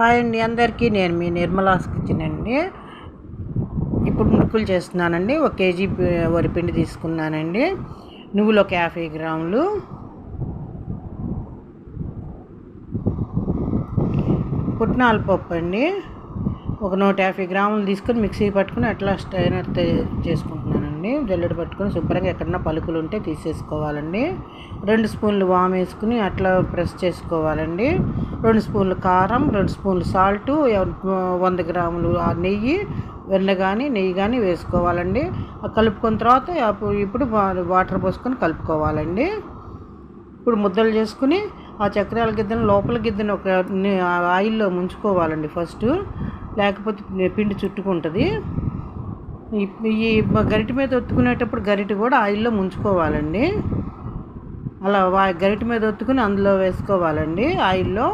Hi అండి అందరికీ, నేను మీ నిర్మలాస్ కిచెన్ అండి. ఇప్పుడు మురుకులు చేస్తున్నానండి. 1 కేజీ వరిపిండి తీసుకున్నానండి. నువ్వులు ఒక 50 గ్రాములు, పుట్నాల పప్పు అండి ఒక 150 గ్రాములు తీసుకొని మిక్సీ పట్టుకుని అట్లా స్ట్రైనర్ చేసుకుంటున్నానండి. జల్లెడ పట్టుకొని శుభ్రంగా ఎక్కడన్నా పలుకులు ఉంటే తీసేసుకోవాలండి. 2 స్పూన్లు వాము వేసుకుని అట్లా ప్రెస్ చేసుకోవాలండి. 2 స్పూన్లు కారం, 2 స్పూన్లు సాల్టు, 100 గ్రాములు నెయ్యి, వెన్న కానీ నెయ్యి కానీ వేసుకోవాలండి. కలుపుకున్న తర్వాత ఇప్పుడు వాటర్ పోసుకొని కలుపుకోవాలండి. ఇప్పుడు ముద్దలు చేసుకుని ఆ చక్రాల గిద్దెను లోపల గిద్దెను ఒక ఆయిల్లో ముంచుకోవాలండి ఫస్ట్, లేకపోతే పిండి చుట్టుకుంటుంది. ఈ గరిటె మీద ఒత్తుకునేటప్పుడు గరిటె కూడా ఆయిల్లో ముంచుకోవాలండి. అలా గరిటె మీద ఒత్తుకుని అందులో వేసుకోవాలండి ఆయిల్లో.